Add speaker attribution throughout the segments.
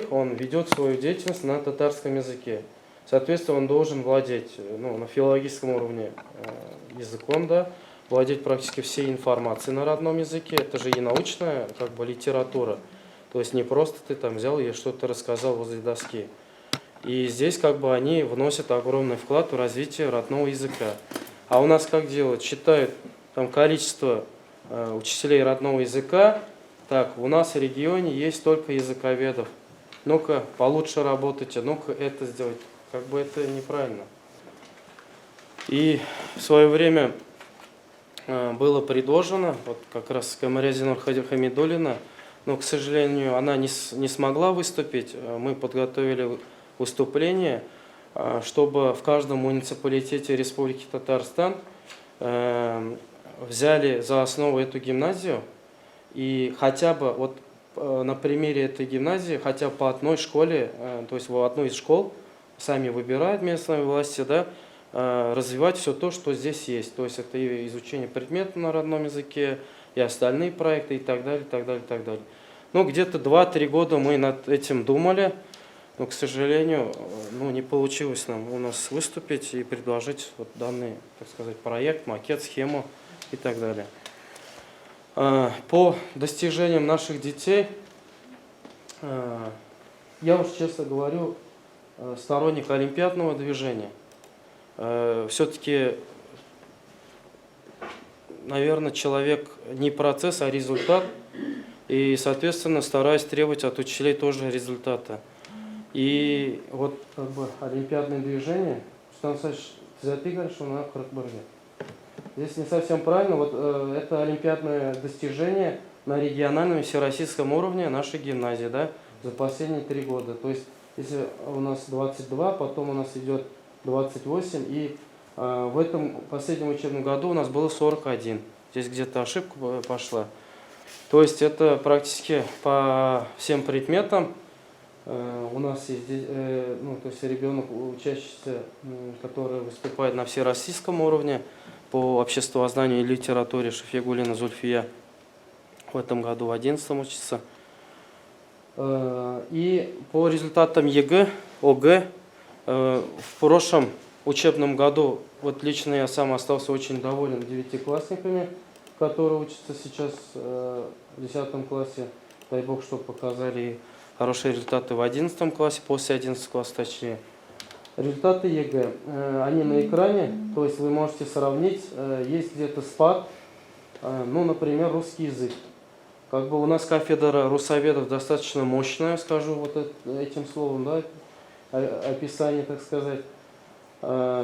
Speaker 1: них он ведет свою деятельность на татарском языке. Соответственно, он должен владеть на филологическом уровне языком, да, владеть практически всей информацией на родном языке. Это же и научная литература. То есть не просто ты там взял и что-то рассказал возле доски. И здесь они вносят огромный вклад в развитие родного языка. А у нас как делают? Считают там количество учителей родного языка. Так, у нас в регионе есть только языковедов. Ну-ка, получше работайте, ну-ка это сделать. Это неправильно. И в свое время было предложено, вот как раз Камарязинур Хамидуллина, но, к сожалению, она не смогла выступить. Мы подготовили выступление, чтобы в каждом муниципалитете Республики Татарстан взяли за основу эту гимназию. И хотя бы на примере этой гимназии, хотя бы по одной школе, то есть в одной из школ, сами выбирают местные власти, да, развивать все то, что здесь есть. То есть это и изучение предметов на родном языке, и остальные проекты, и так далее, и так далее, и так далее. Где-то 2-3 года мы над этим думали, но, к сожалению, не получилось нам у нас выступить и предложить данный, так сказать, проект, макет, схему и так далее. По достижениям наших детей, я уж честно говорю, сторонник олимпиадного движения. Все-таки, наверное, человек не процесс, а результат. И, соответственно, стараюсь требовать от учителей тоже результата. И олимпиадное движение, что ты говоришь, что на Кыргызстане. Здесь не совсем правильно. Это олимпиадное достижение на региональном и всероссийском уровне нашей гимназии, да, за последние 3 года. То есть, если у нас 22, потом у нас идет 28, и в этом последнем учебном году у нас было 41. Здесь где-то ошибка пошла. То есть это практически по всем предметам у нас есть, то есть ребенок, учащийся, который выступает на всероссийском уровне по обществознанию и литературе, Шафигуллина Зульфия, в этом году в 11 учится. И по результатам ЕГЭ, ОГЭ, в прошлом учебном году, лично я сам остался очень доволен 9-классниками, которые учатся сейчас в 10 классе. Дай Бог, чтобы показали хорошие результаты в 11 классе, после 11 класса точнее. Результаты ЕГЭ, они на экране, то есть вы можете сравнить, есть где-то спад, например, русский язык. У нас кафедра русоведов достаточно мощная, скажу этим словом, да, описание, так сказать.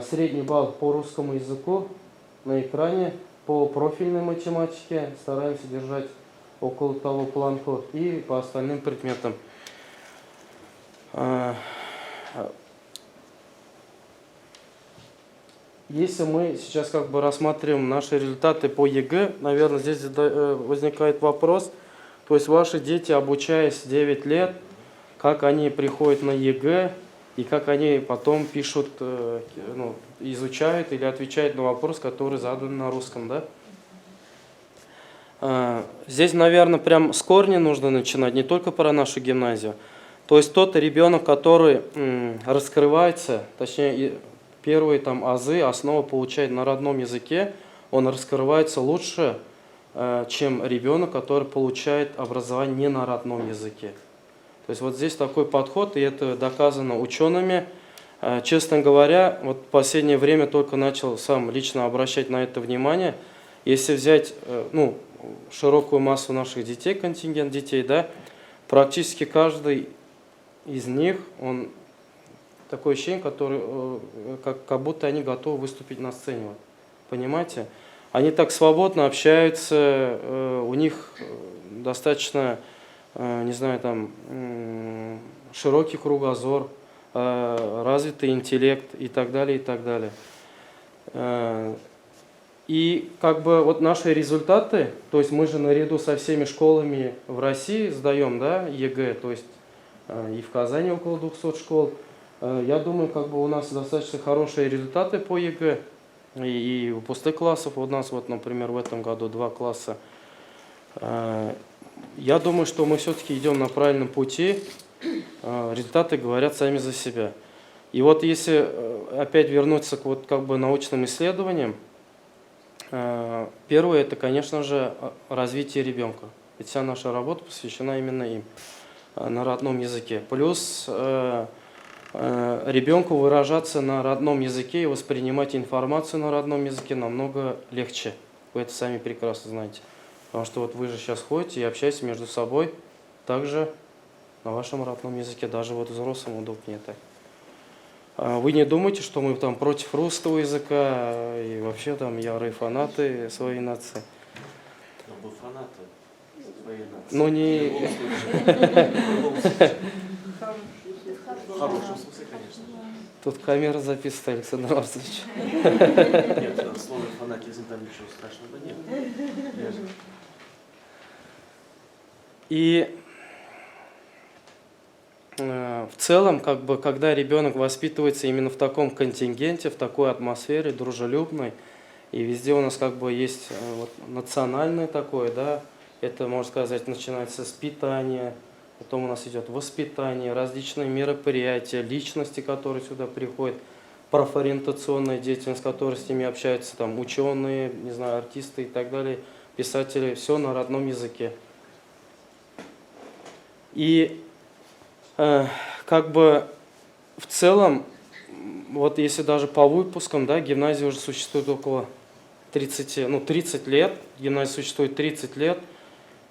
Speaker 1: Средний балл по русскому языку на экране, по профильной математике стараемся держать около того планку и по остальным предметам. Если мы сейчас рассматриваем наши результаты по ЕГЭ, наверное, здесь возникает вопрос, то есть ваши дети, обучаясь 9 лет, как они приходят на ЕГЭ и как они потом пишут, изучают или отвечают на вопрос, который задан на русском, да? Здесь, наверное, прям с корня нужно начинать, не только про нашу гимназию. То есть тот ребенок, который раскрывается, точнее, первые азы, основы получает на родном языке, он раскрывается лучше, чем ребенок, который получает образование не на родном языке. То есть здесь такой подход, и это доказано учеными. Честно говоря, в последнее время только начал сам лично обращать на это внимание. Если взять широкую массу наших детей, контингент детей, да, практически каждый из них, он такое ощущение, как будто они готовы выступить на сцене. Понимаете? Они так свободно общаются, у них достаточно, широкий кругозор, развитый интеллект и так далее, и так далее. И наши результаты, то есть мы же наряду со всеми школами в России сдаем, да, ЕГЭ, то есть и в Казани около 200 школ. Я думаю, у нас достаточно хорошие результаты по ЕГЭ. И выпускных классов у нас, например, в этом году 2 класса. Я думаю, что мы все-таки идем на правильном пути. результаты говорят сами за себя. И вот если опять вернуться к вот как бы научным исследованиям, первое это, конечно же, развитие ребенка. Ведь вся наша работа посвящена именно им на родном языке. Плюс ребенку выражаться на родном языке и воспринимать информацию на родном языке намного легче. Вы это сами прекрасно знаете. Потому что вот вы же сейчас ходите и общаетесь между собой также на вашем родном языке, даже вот взрослым удобнее так. Вы не думайте, что мы там против русского языка и вообще там ярые фанаты своей нации.
Speaker 2: Мы фанаты своей нации.
Speaker 1: Ну не...
Speaker 2: В хорошем смысле, конечно.
Speaker 1: Тут камера записывает, Александр Марсович.
Speaker 2: Нет, в слове фанатизм там ничего страшного нет.
Speaker 1: И в целом, как бы, когда ребенок воспитывается именно в таком контингенте, в такой атмосфере, дружелюбной, и везде у нас как бы есть вот, национальное такое, да, это, можно сказать, начинается с питания, потом у нас идет воспитание, различные мероприятия, личности, которые сюда приходят, профориентационная деятельность, которые с ними общаются, там, ученые, не знаю, артисты и так далее, писатели, все на родном языке. И как бы в целом, вот если даже по выпускам, да, гимназия уже существует около 30 лет, гимназия существует 30 лет,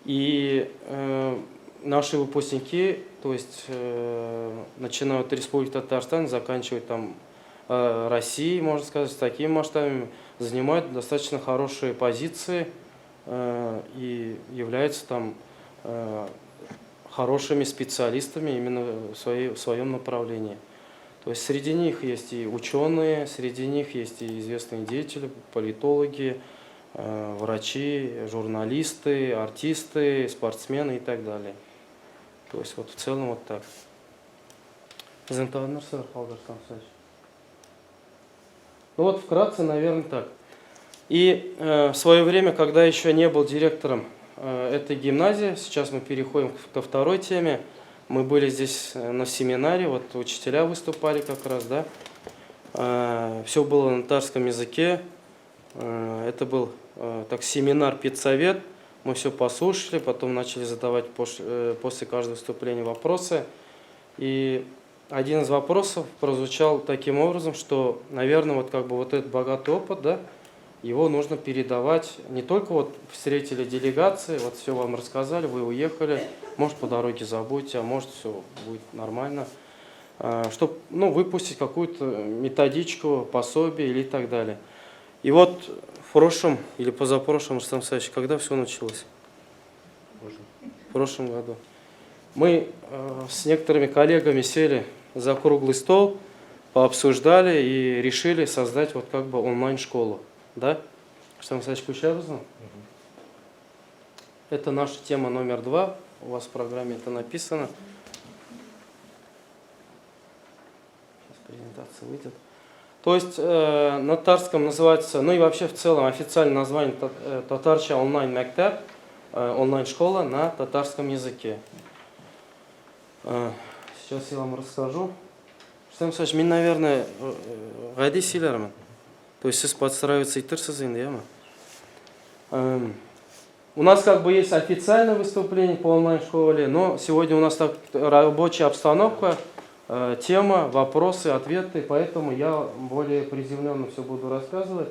Speaker 1: и наши выпускники, то есть начиная от Республики Татарстан, заканчивая там Россией, можно сказать, с такими масштабами, занимают достаточно хорошие позиции и являются там хорошими специалистами именно в своем направлении. То есть среди них есть и ученые, среди них есть и известные деятели, политологи, врачи, журналисты, артисты, спортсмены и так далее. То есть вот в целом вот так. Ну вот вкратце, наверное, так. И в свое время, когда еще не был директором этой гимназии, сейчас мы переходим ко второй теме. Мы были здесь на семинаре, вот учителя выступали как раз, да. Все было на татарском языке. Это был так семинар педсовет. Мы все послушали, потом начали задавать после каждого выступления вопросы. И один из вопросов прозвучал таким образом, что, наверное, вот как бы вот этот богатый опыт, да, его нужно передавать не только вот встретили делегации, вот все вам рассказали, вы уехали, может по дороге забудете, а может все будет нормально, чтобы выпустить какую-то методичку, пособие или так далее. И вот в прошлом или позапрошлом, Рустам Саевич, когда все началось? В прошлом году. Мы с некоторыми коллегами сели за круглый стол, пообсуждали и решили создать вот как бы онлайн-школу. Да? Рустам Саевич Кучабович? Это наша тема номер 2. У вас в программе это написано. Сейчас презентация выйдет. То есть на татарском называется, ну и вообще в целом официальное название Татарча онлайн мектеп, онлайн-школа на татарском языке. Сейчас я вам расскажу. Рустам Саевич, мен, наверное, гади силермін. То есть сіз подстраиваться и тырсызын, да? У нас как бы есть официальное выступление по онлайн-школе, но сегодня у нас так рабочая обстановка, тема, вопросы, ответы, поэтому я более приземленно все буду рассказывать.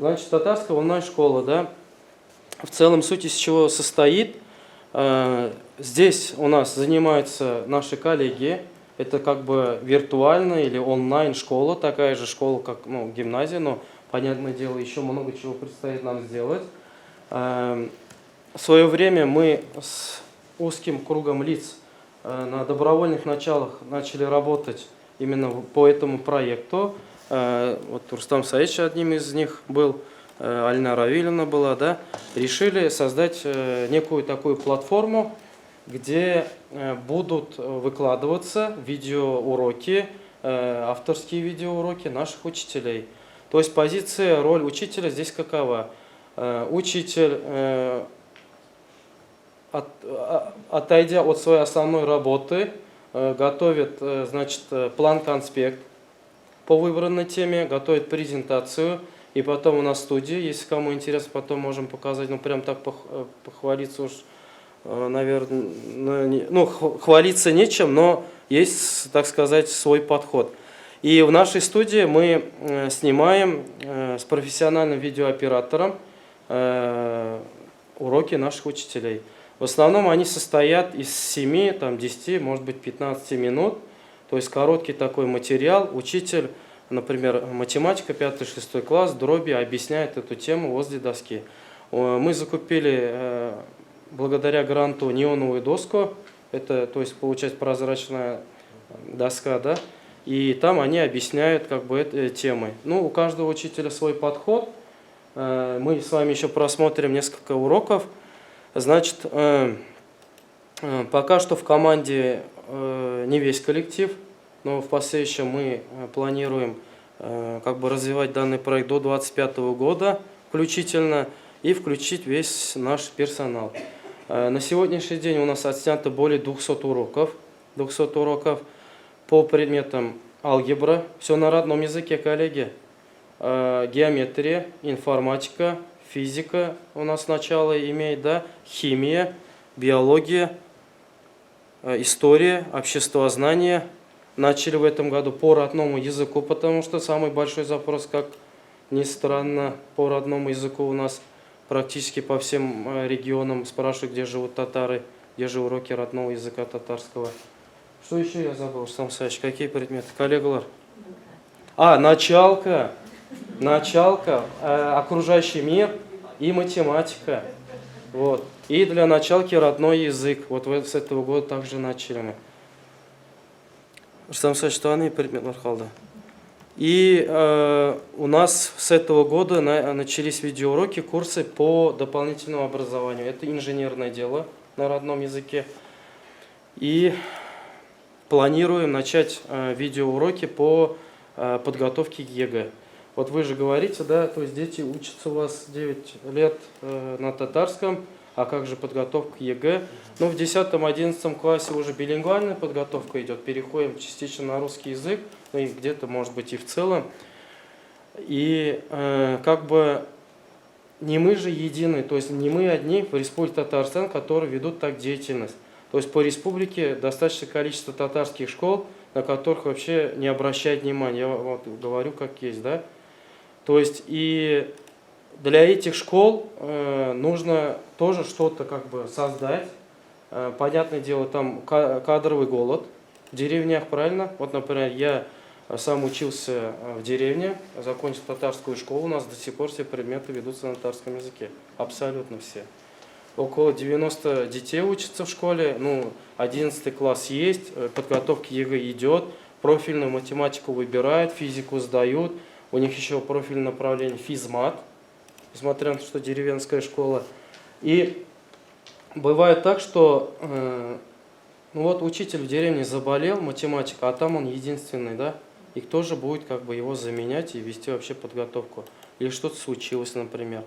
Speaker 1: Значит, татарская онлайн-школа, да? В целом суть из чего состоит. Здесь у нас занимаются наши коллеги. Это как бы виртуальная или онлайн-школа, такая же школа, как гимназия, но, понятное дело, еще много чего предстоит нам сделать. В свое время мы с узким кругом лиц на добровольных началах начали работать именно по этому проекту. Вот Рустам Саевич одним из них был, Альна Равильевна была, да, решили создать некую такую платформу, где будут выкладываться видеоуроки, авторские видеоуроки наших учителей. То есть позиция, роль учителя здесь какова? Учитель, отойдя от своей основной работы, готовит, значит, план-конспект по выбранной теме, готовит презентацию. И потом у нас студия, если кому интересно, потом можем показать, ну прям так похвалиться уж, наверное, ну хвалиться нечем, но есть, так сказать, свой подход. И в нашей студии мы снимаем с профессиональным видеооператором уроки наших учителей. В основном они состоят из 7, там, 10, может быть 15 минут, то есть короткий такой материал. Учитель, например, математика 5-6 класс, дроби, объясняет эту тему возле доски. Мы закупили благодаря гранту неоновую доску, это, то есть, получается, прозрачная доска, да, и там они объясняют как бы темы. Ну, у каждого учителя свой подход. Мы с вами еще просмотрим несколько уроков. Значит, пока что в команде не весь коллектив, но в последующем мы планируем как бы развивать данный проект до 2025 года включительно и включить весь наш персонал. На сегодняшний день у нас отснято более 200 уроков по предметам алгебра, все на родном языке, коллеги, геометрия, информатика, физика у нас начало имеет, да, химия, биология, история, обществознание. Начали в этом году по родному языку, потому что самый большой запрос, как ни странно, по родному языку у нас практически по всем регионам спрашивают, где живут татары, где же уроки родного языка татарского. Что еще я забыл, Рустам Саевич, какие предметы? Коллегалар? Началка, окружающий мир и математика. Вот. И для началки родной язык. Вот с этого года также начали мы. Рустам Саевич, что они предмет Мархалда? И у нас с этого года начались видеоуроки, курсы по дополнительному образованию. Это инженерное дело на родном языке. И планируем начать видеоуроки по подготовке к ЕГЭ. Вот вы же говорите, да, то есть дети учатся у вас 9 лет на татарском, а как же подготовка к ЕГЭ? Ну, в 10-11 классе уже билингвальная подготовка идет, переходим частично на русский язык, ну и где-то, может быть, и в целом. И как бы не мы же едины, то есть не мы одни в Республике Татарстан, которые ведут так деятельность. То есть по республике достаточное количество татарских школ, на которых вообще не обращают внимания. Я вот говорю как есть, да. То есть и для этих школ нужно тоже что-то как бы создать. Понятное дело, там кадровый голод в деревнях, правильно? Вот, например, я сам учился в деревне, закончил татарскую школу, у нас до сих пор все предметы ведутся на татарском языке. Абсолютно все. Около 90 детей учатся в школе, ну, 11 класс есть, подготовка ЕГЭ идет, профильную математику выбирают, физику сдают, у них еще профильное направление физмат, несмотря на то, что деревенская школа. И бывает так, что ну вот учитель в деревне заболел, математика, а там он единственный, да, их тоже будет как бы его заменять и вести вообще подготовку. Или что-то случилось, например.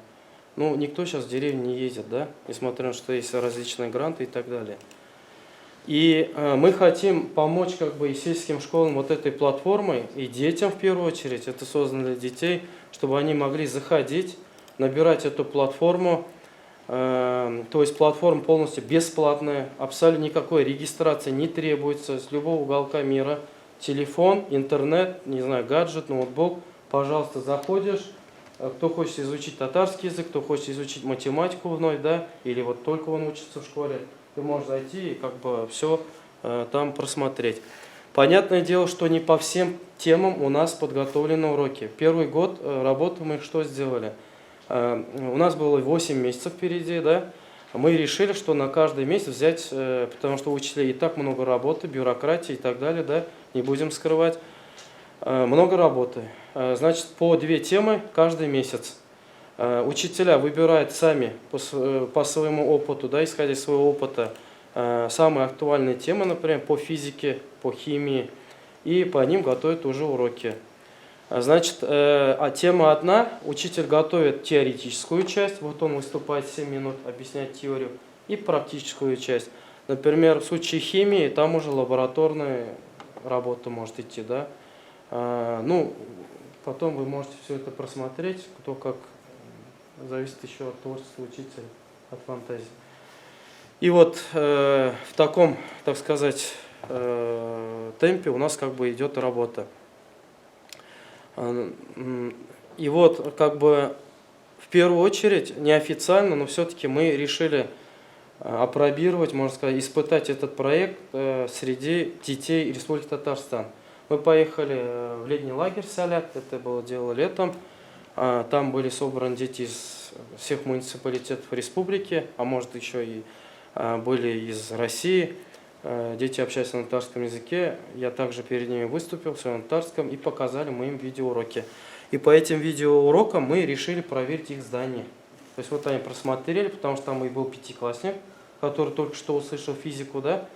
Speaker 1: Ну, никто сейчас в деревню не ездит, да, несмотря на то, что есть различные гранты и так далее. И мы хотим помочь как бы и сельским школам вот этой платформой, и детям в первую очередь, это создано для детей, чтобы они могли заходить, набирать эту платформу, то есть платформа полностью бесплатная, абсолютно никакой регистрации не требуется, с любого уголка мира, телефон, интернет, не знаю, гаджет, ноутбук, пожалуйста, заходишь. Кто хочет изучить татарский язык, кто хочет изучить математику вновь, да, или вот только он учится в школе, ты можешь зайти и как бы все там просмотреть. Понятное дело, что не по всем темам у нас подготовлены уроки. Первый год работы мы что сделали? У нас было 8 месяцев впереди, да, мы решили, что на каждый месяц взять, потому что у учителей и так много работы, бюрократии и так далее, да, не будем скрывать. Много работы. Значит, по 2 темы каждый месяц. Учителя выбирают сами по своему опыту, да, исходя из своего опыта, самые актуальные темы, например, по физике, по химии, и по ним готовят уже уроки. Значит, тема одна, учитель готовит теоретическую часть, вот он выступает 7 минут, объясняет теорию, и практическую часть. Например, в случае химии, там уже лабораторная работа может идти, да. Ну, потом вы можете все это просмотреть, кто как, зависит еще от творчества учителя, от фантазии. И вот в таком, так сказать, темпе у нас как бы идет работа. И вот как бы в первую очередь, неофициально, но все-таки мы решили апробировать, можно сказать, испытать этот проект среди детей Республики Татарстан. Мы поехали в летний лагерь Салят, это было дело летом. Там были собраны дети из всех муниципалитетов республики, а может еще и были из России. Дети общались на татарском языке. Я также перед ними выступил все на татарском и показали мы им видеоуроки. И по этим видеоурокам мы решили проверить их знания. То есть вот они просмотрели, потому что там и был пятиклассник, который только что услышал физику, да,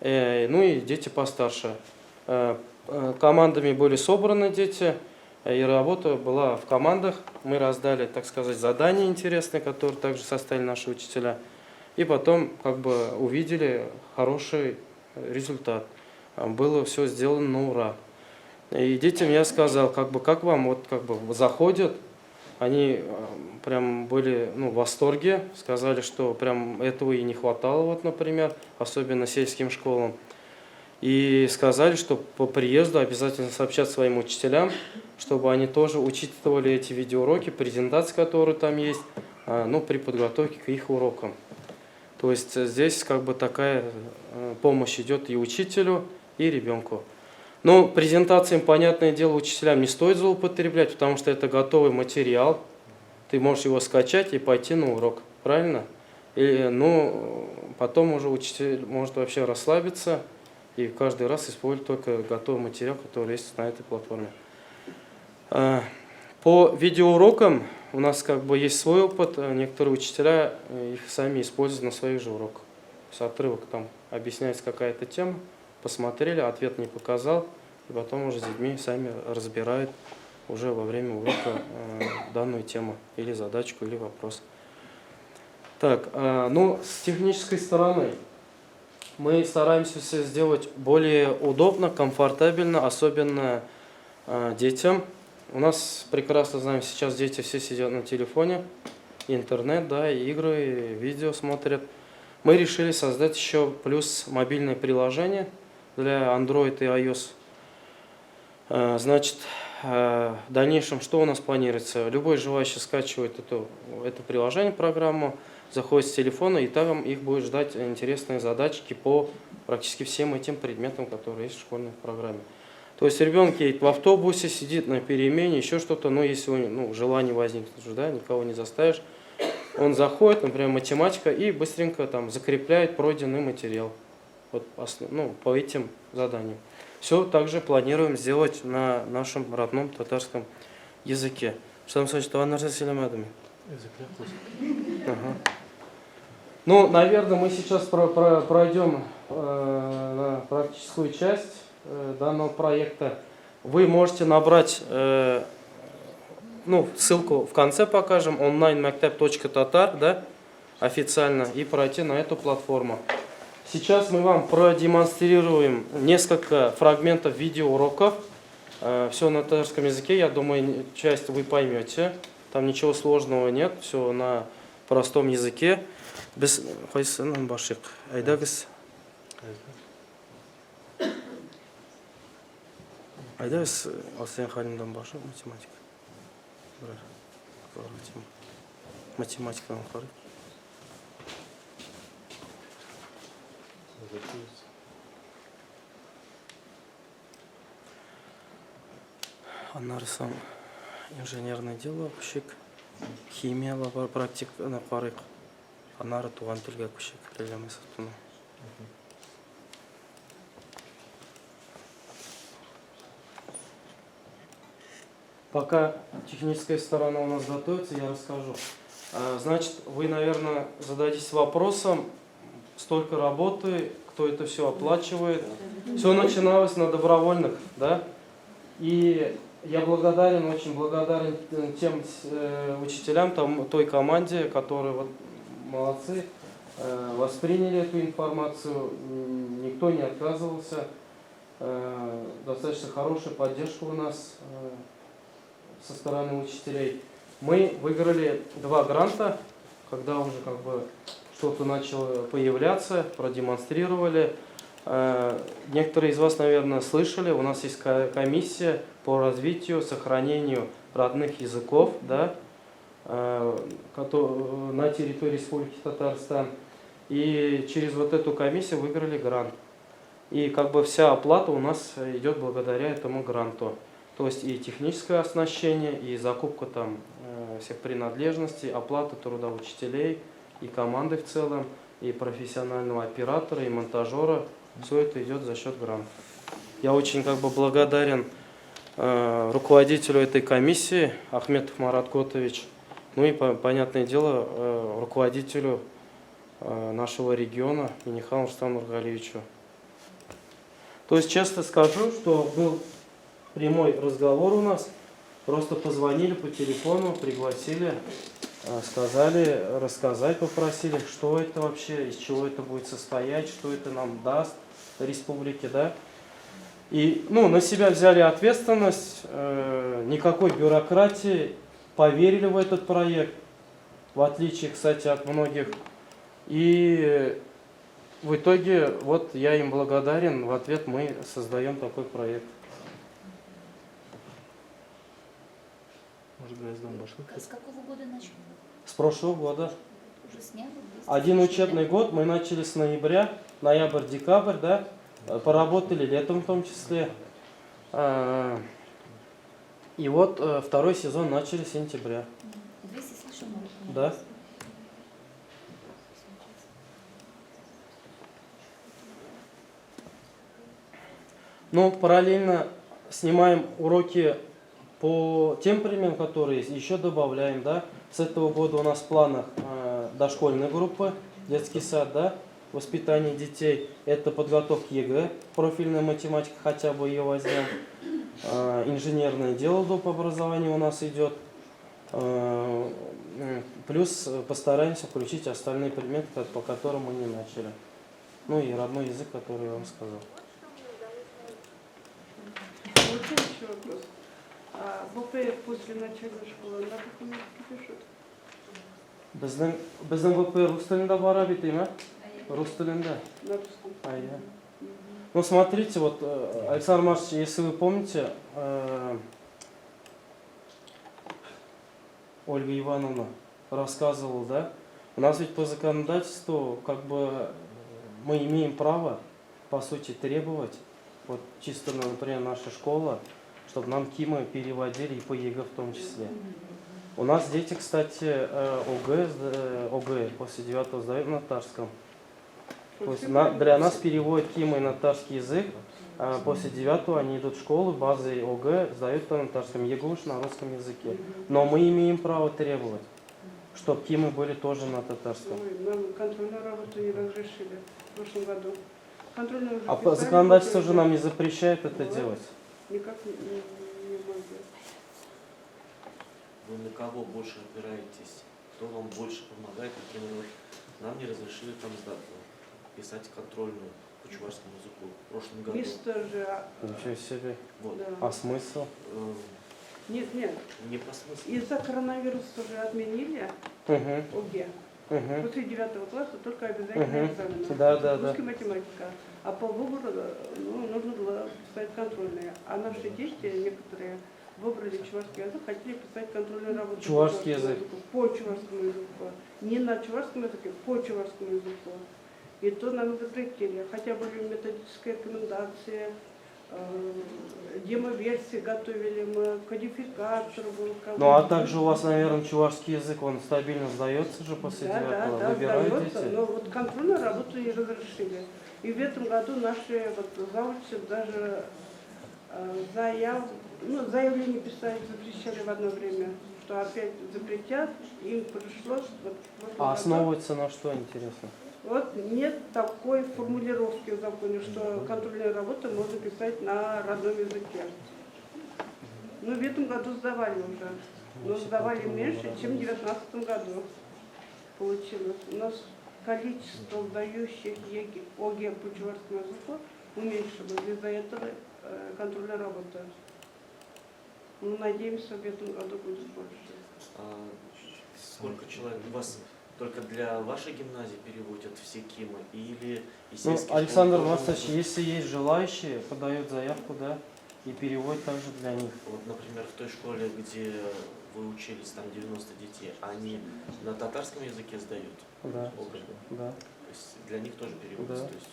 Speaker 1: ну и дети постарше. Командами были собраны дети, и работа была в командах. Мы раздали, так сказать, задания интересные, которые также составили наши учителя. И потом как бы увидели хороший результат. Было все сделано на ура. И детям я сказал, как вам вот как бы заходят. Они прям были в восторге, сказали, что прям этого и не хватало, вот, например, особенно сельским школам. И сказали, что по приезду обязательно сообщат своим учителям, чтобы они тоже учитывали эти видеоуроки, презентации, которые там есть, при подготовке к их урокам. То есть здесь как бы такая помощь идет и учителю, и ребенку. Но презентациям, понятное дело, учителям не стоит злоупотреблять, потому что это готовый материал. Ты можешь его скачать и пойти на урок, правильно? Потом уже учитель может вообще расслабиться и каждый раз использовать только готовый материал, который есть на этой платформе. По видеоурокам у нас как бы есть свой опыт. Некоторые учителя их сами используют на своих же уроках. То есть отрывок там объясняется какая-то тема, посмотрели, ответ не показал, и потом уже с детьми сами разбирают уже во время урока данную тему, или задачку, или вопрос. Так, с технической стороны мы стараемся все сделать более удобно, комфортабельно, особенно детям. У нас, прекрасно знаем, сейчас дети все сидят на телефоне, интернет, да, игры, и видео смотрят. Мы решили создать еще плюс мобильное приложение для Android и iOS. Значит, в дальнейшем что у нас планируется? Любой желающий скачивает это приложение, программу, заходит с телефона, и там их будет ждать интересные задачки по практически всем этим предметам, которые есть в школьной программе. То есть ребенок едет в автобусе, сидит на перемене, еще что-то, но если у него желание возникнет, да, никого не заставишь, он заходит, например, математика, и быстренько там закрепляет пройденный материал вот, по этим заданиям. Все также планируем сделать на нашем родном татарском языке. Что там наверное, мы сейчас пройдем практическую часть данного проекта. Вы можете набрать, ссылку в конце покажем, onlinemactab.tatar, да, официально, и пройти на эту платформу. Сейчас мы вам продемонстрируем несколько фрагментов видеоуроков. Все на татарском языке, я думаю, часть вы поймете. Там ничего сложного нет, все на простом языке. Без башик. Айдагыз. Айдагыз, алсен халимдан башик математика. Математика нам қарай. Анар сам инженерное дело күшек, химия практика на қарайық. Анары туған тілге күшек, релемес атыны. Пока техническая сторона у нас готовится, я расскажу. Значит, вы, наверное, зададитесь вопросом, столько работы, кто это все оплачивает. Все начиналось на добровольных, да? И я очень благодарен тем учителям, той команде, которые вот молодцы, восприняли эту информацию, никто не отказывался. Достаточно хорошая поддержка у нас со стороны учителей. Мы выиграли 2 гранта, когда уже как бы что-то начало появляться, продемонстрировали. Некоторые из вас, наверное, слышали, у нас есть комиссия по развитию, сохранению родных языков, да, на территории Республики Татарстан. И через вот эту комиссию выиграли грант. И как бы вся оплата у нас идет благодаря этому гранту. То есть и техническое оснащение, и закупка там всех принадлежностей, оплата труда учителей, и команды в целом, и профессионального оператора, и монтажера. Все это идет за счет гранта. Я очень как бы благодарен руководителю этой комиссии Ахметов Марат Котович. Ну и, понятное дело, руководителю нашего региона Минихану Рустаму Нургалиевичу. То есть честно скажу, что был прямой разговор у нас. Просто позвонили по телефону, пригласили, сказали, рассказать попросили, что это вообще, из чего это будет состоять, что это нам даст республике, да. И на себя взяли ответственность, никакой бюрократии, поверили в этот проект, в отличие, кстати, от многих. И в итоге, вот я им благодарен, в ответ мы создаем такой проект.
Speaker 3: С какого года начали?
Speaker 1: С прошлого года.
Speaker 3: Уже сняли?
Speaker 1: Один учебный год мы начали с ноября, ноябрь-декабрь, да, поработали летом в том числе. И вот второй сезон начали с сентября. Да. Ну, параллельно снимаем уроки по тем премиям, которые есть, еще добавляем, да. С этого года у нас в планах дошкольные группы, детский сад, да, воспитание детей. Это подготовка ЕГЭ, профильная математика, хотя бы ее возьмем. Инженерное дело доп. Образование у нас идет. Плюс постараемся включить остальные предметы, по которым мы не начали. Ну и родной язык, который я вам сказал.
Speaker 4: Еще вопрос. ВП после начала школы на каком языке пишут?
Speaker 1: Біздің ВП рус тілінде бара бит, ма? Рус тілінде.
Speaker 4: На русском.
Speaker 1: Ну, смотрите, вот, Александр Маркович, если вы помните, Ольга Ивановна рассказывала, да? У нас ведь по законодательству, как бы, мы имеем право, по сути, требовать, вот чисто, например, наша школа, чтобы нам КИМы переводили и по ЕГЭ в том числе. У нас дети, кстати, ОГЭ после 9 сдают на татарском. То есть для нас переводят КИМы на татарский язык, а после 9 они идут в школу, базы ОГЭ сдают на татарском, ЕГЭ уж на русском языке. Но мы имеем право требовать, чтобы КИМы были тоже на татарском.
Speaker 4: Нам контрольную работу не разрешили в прошлом году.
Speaker 1: А законодательство же нам не запрещает это делать.
Speaker 4: Никак не могу.
Speaker 2: Вы на кого больше опираетесь? Кто вам больше помогает? Например, нам не разрешили там писать контрольную по чувашскому языку в прошлом году.
Speaker 1: Ничего себе.
Speaker 2: Вот.
Speaker 4: Да.
Speaker 1: А смысл?
Speaker 4: Нет.
Speaker 2: Не по смыслу.
Speaker 4: Из-за коронавируса уже отменили ОГЭ. После 9 класса только обязательно экзамены.
Speaker 1: Да.
Speaker 4: Русский, математика. А по выбору нужно было писать контрольные. А наши дети, некоторые, выбрали чувашский язык, хотели писать контрольную работу.
Speaker 1: Чувашский язык.
Speaker 4: По чувашскому языку. Не на чувашском языке, по чувашскому языку. И то нам запретили. Хотя были методические рекомендации, демо-версии готовили мы, кодификатор был.
Speaker 1: Ну а также у вас, наверное, чувашский язык, он стабильно сдается же после 9
Speaker 4: Да,
Speaker 1: выбирают
Speaker 4: сдается,
Speaker 1: дети?
Speaker 4: но вот контрольную работу не разрешили. И в этом году наши завучи даже заявление писать запрещали в одно время, что опять запретят, им пришлось.
Speaker 1: А основывается на что, интересно?
Speaker 4: Вот нет такой формулировки в законе, что контрольную работу можно писать на родном языке. Ну, в этом году сдавали уже, но сдавали меньше, чем в 2019 году получилось. У нас количество сдающих ОГЭ по чувашскому языку уменьшилось. Из-за этого контрольная работа. Ну, надеемся, в этом году будет больше.
Speaker 2: А сколько человек у вас только для вашей гимназии переводят все КИМы или и
Speaker 1: Ну,
Speaker 2: сельские
Speaker 1: Александр
Speaker 2: школы тоже
Speaker 1: Марсович,
Speaker 2: могут?
Speaker 1: если есть желающие, подают заявку, да, и переводят также для них.
Speaker 2: Вот, например, в той школе, где вы учились, там 90 детей, они на татарском языке сдают
Speaker 1: Да,
Speaker 2: ОГЭ?
Speaker 1: да.
Speaker 2: То есть для них тоже переводится?
Speaker 1: Да.
Speaker 2: То есть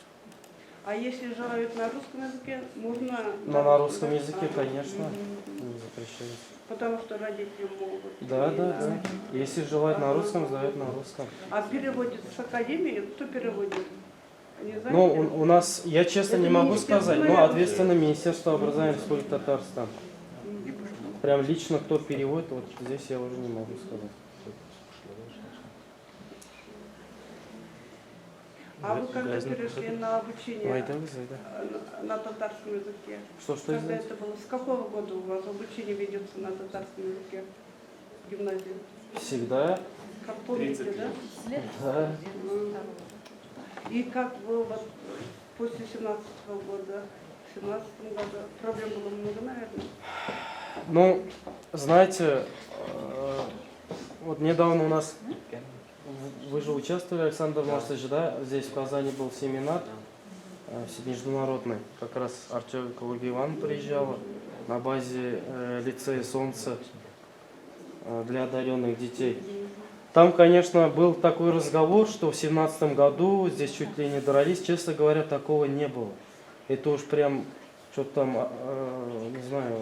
Speaker 4: А если желают на русском языке, можно...
Speaker 1: Но на русском языке,
Speaker 4: Ага.
Speaker 1: конечно,
Speaker 4: Мгм.
Speaker 1: не запрещается.
Speaker 4: Потому что родители могут.
Speaker 1: Да,
Speaker 4: и
Speaker 1: да,
Speaker 4: на-
Speaker 1: да. Если желают на русском, сдают на русском.
Speaker 4: А переводит с академии, кто переводит? Не знаете?
Speaker 1: Ну, у нас, я честно
Speaker 4: Это
Speaker 1: не могу
Speaker 4: министерство,
Speaker 1: сказать, но
Speaker 4: наверное.
Speaker 1: ответственно Министерство образования Республики Татарстан. Прям лично кто переводит, вот здесь я уже не могу сказать.
Speaker 4: А вы когда перешли на обучение на татарском языке?
Speaker 1: Что
Speaker 4: Когда
Speaker 1: извините?
Speaker 4: это было? С какого года у вас обучение ведется на татарском языке в гимназии?
Speaker 1: Всегда.
Speaker 4: Как помните,
Speaker 2: 30
Speaker 4: да?
Speaker 2: лет.
Speaker 1: Да.
Speaker 4: И как вы вот после 17-го года, в 17-м году, проблем было много, наверное?
Speaker 1: Ну, знаете, вот недавно у нас, вы же участвовали, Александр Марсович, да? Здесь в Казани был семинар международный, как раз Артем Иван приезжала на базе лицея «Солнце» для одаренных детей. Там, конечно, был такой разговор, что в 17 году здесь чуть ли не дрались. Честно говоря, такого не было. Это уж прям что-то там, не знаю,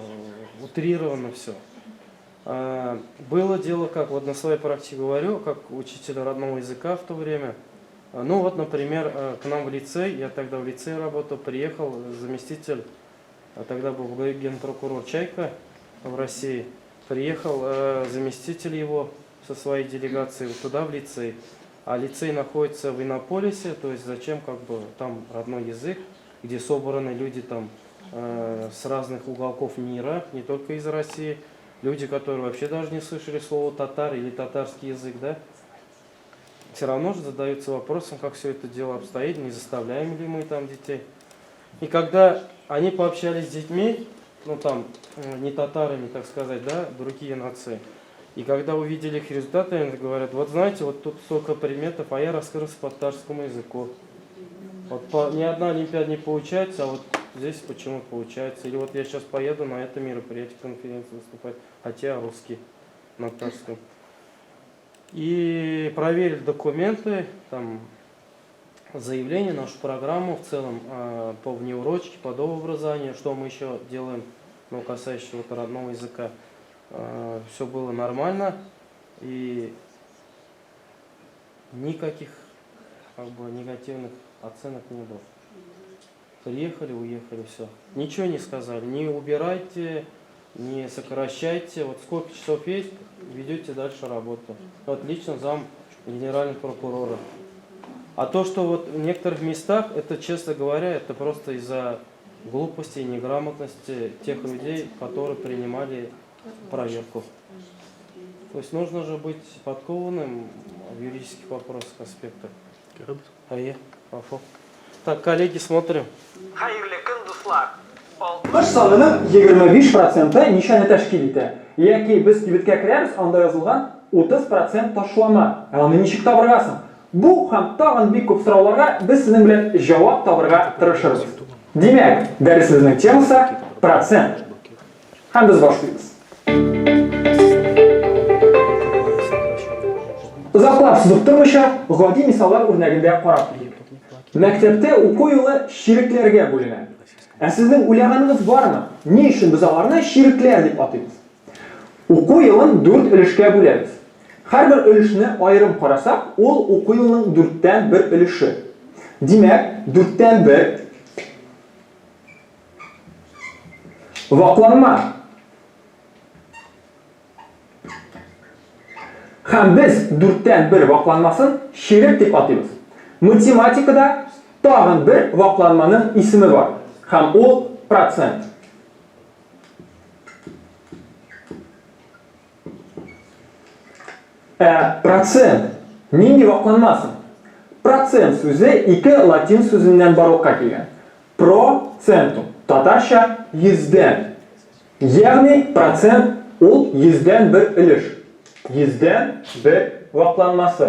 Speaker 1: утрировано все. Было дело как, вот на своей практике говорю, как учитель родного языка в то время. Ну вот, например, к нам в лицей, я тогда в лицее работал, приехал заместитель, тогда был генпрокурор Чайка в России, приехал заместитель его со своей делегацией вот туда, в лицей. А лицей находится в Иннополисе, то есть зачем как бы там родной язык, где собраны люди там с разных уголков мира, не только из России, люди, которые вообще даже не слышали слово татар или татарский язык, да, все равно же задаются вопросом, как все это дело обстоит, не заставляем ли мы там детей. И когда они пообщались с детьми, ну там не татарами, так сказать, да, другие нации, и когда увидели их результаты, они говорят, вот знаете, вот тут столько предметов, а я раскрылся по татарскому языку. Вот ни одна олимпиада не получается, а вот здесь почему-то получается. Или вот я сейчас поеду на это мероприятие, конференцию выступать, хотя я русский на татарском. И проверили документы, там, заявление, нашу программу в целом по внеурочке, по дообразованию, что мы еще делаем, ну, касающего родного языка. Все было нормально и никаких как бы негативных оценок не было. Приехали, уехали, все. Ничего не сказали, не убирайте, не сокращайте. Вот сколько часов есть, ведете дальше работу. Вот лично зам генерального прокурора. А то, что вот в некоторых местах, это, честно говоря, это просто из-за глупости и неграмотности тех людей, которые принимали проверку. То есть нужно же быть подкованным в юридических вопросах, аспектах. Так, коллеги, смотрим.
Speaker 5: Xayrli kun do'stlar. O'qish sonining 25% nishoni tashkil etadi. Yoki biz Tibetga kiramiz, unda yozilgan 30% tashlama. Uni nechik topirasiz? Bu ham tag'in bir ko'p savollarga biz sizning bilan javob topirga tirishamiz. Demak, darsimizning temasi protsent. Ham biz boshlaymiz. Uzoqlab suzib turmishi g'odiy misollar o'rnagida qarab turdik. Maktabda o'quv yili sheriklarga bo'linadi. Sizning o'ylaganingiz bormi? Ne uchun biz ularni sheriklar deb ataymiz? O'quv yilini 4 ulushga bo'lamiz. Har bir ulushni ayrim qarasak, ol o'quv yilining 4dan 1 ulushi. Demak, 4dan 1 vaqtlanma. Ham biz 4dan 1 vaqtlanmasini sherik deb ataymiz. Matematikada tag'in bir vaqtlanmaning ismi bor. Ham u protsent. Protsent nega vaqtlanmasin? Процent so'zi ikki latin so'zidan baroqqa kelgan. Procentum, tatarcha yuzdan. Ya'ni procent ol yuzdan bir ulush. Yuzdan bir vaqtlanmasi.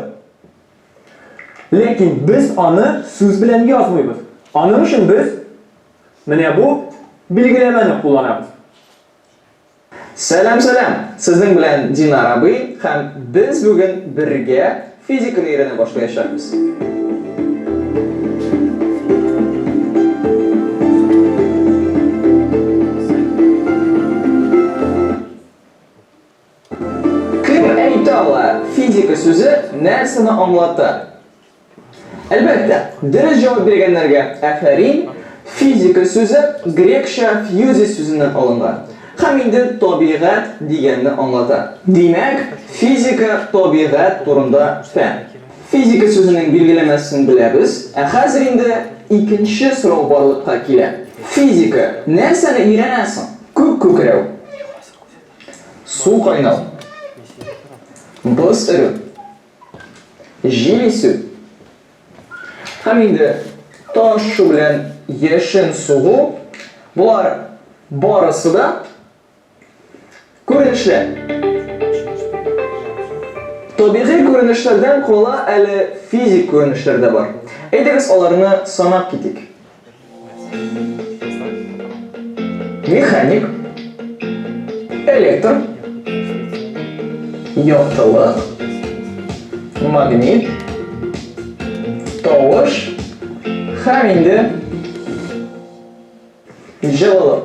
Speaker 5: Lekin biz uni so'z bilan yozmaymiz. Onun uchun biz mana bu belgilamani qo'llanamiz.
Speaker 6: Salam salam. Sizning bilan Dinar abi ham biz bugun birga fizikani o'rgana boshlayapmiz. Kim aytadi? Fizika so'zi narsani anglatadi. Albatta, diriz javob berganlarga afarin. Fizika so'zi grekcha physis so'zidan olingan. Hamda tabiat deganni anglatadi. Demak, fizika tabiat turida fan. Fizika so'zining belgilamasini bilamiz. Hozir endi ikkinchi so'rov borliqqa keladi. Fizika narsani o'rganasan? Ko'k-ko'krav. Suv qaynav. Buz iri. Jili suv. Hamda tosh suv bilan yashin suvi bular borasida ko'rinishlar. Tabiiy ko'rinishlardan qo'la ali fizik ko'rinishlarda bor. Aytamiz ularni sanab ketik. Mexanik, elektr, yoqilg'i, magnit, tovush, hamda жылылық.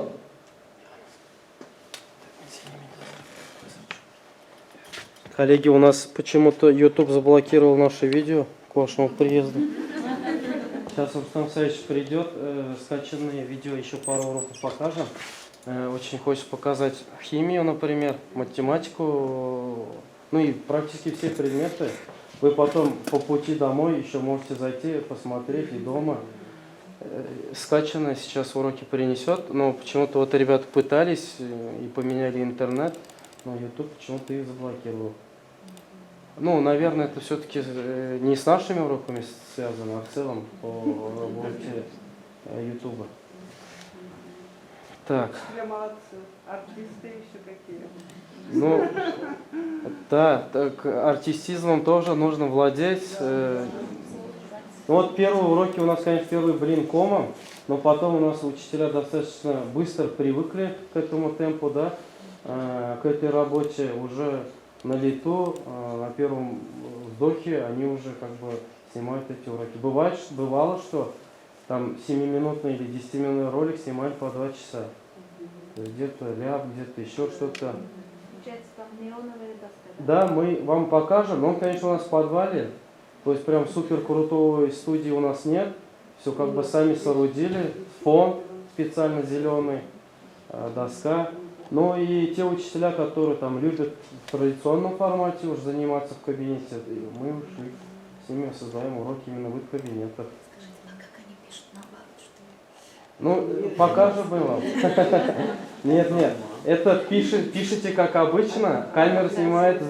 Speaker 1: Коллеги, у нас почему-то YouTube заблокировал наше видео к вашему приезду. Сейчас Рустам Саевич придет, скачанные видео, еще пару уроков покажем. Очень хочется показать химию, например, математику, ну и практически все предметы. Вы потом по пути домой еще можете зайти, посмотреть и дома. Скачанное сейчас уроки принесет, но почему-то вот ребята пытались и поменяли интернет, но YouTube почему-то их заблокировал. Ну, наверное, это все-таки не с нашими уроками связано, а в целом по работе YouTube. Так.
Speaker 4: Все молодцы. Артисты еще какие.
Speaker 1: Ну, да, так артистизмом тоже нужно владеть. Ну вот первые уроки у нас, конечно, первый блин комом, но потом у нас учителя достаточно быстро привыкли к этому темпу, да, к этой работе уже на лету, на первом вдохе они уже как бы снимают эти уроки. Бывало, что там 7-минутный или 10-минутный ролик снимали по 2 часа. То есть где-то ляп, где-то еще что-то.
Speaker 3: Получается, там неоновые доски.
Speaker 1: Да, мы вам покажем, но он, конечно, у нас в подвале. То есть прям супер крутой студии у нас нет. Все как бы сами соорудили. Фон специально зеленый, доска. Ну и те учителя, которые там любят в традиционном формате уже заниматься в кабинете, мы ушли с ними создаем уроки именно в их кабинетах.
Speaker 3: Скажите, а как они пишут наоборот, что ли?
Speaker 1: Ну, покажем мы вам. Нет, нет. Это пишите как обычно, камера снимает,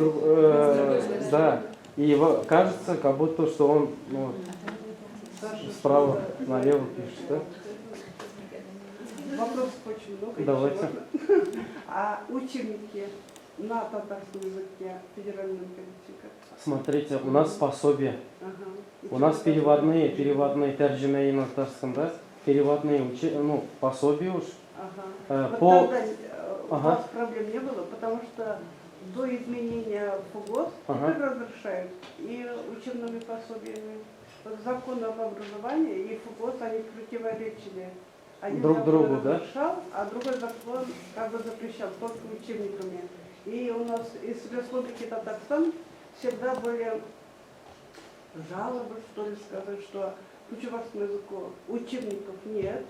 Speaker 1: да. И кажется, как будто, что он справа налево пишет, да?
Speaker 4: Вопросов очень много.
Speaker 1: Давайте.
Speaker 4: А учебники на татарском языке федерального политика?
Speaker 1: Смотрите, у нас пособие.
Speaker 4: Ага.
Speaker 1: У нас переводные тәрҗемәи на татарском, да? Переводные пособия уж.
Speaker 4: Ага.
Speaker 1: По...
Speaker 4: Вот тогда у
Speaker 1: Ага.
Speaker 4: вас проблем не было, потому что до изменения ФУГОС
Speaker 1: Ага.
Speaker 4: теперь разрешают и учебными пособиями. Закон об образовании и ФУГОС, они противоречили. Один
Speaker 1: Друг
Speaker 4: закон
Speaker 1: другу, да?
Speaker 4: разрешал, а другой закон как бы запрещал, только учебниками. И у нас из Республики Татарстан всегда были жалобы, что ли, сказать, что к чувашскому языку учебников нет,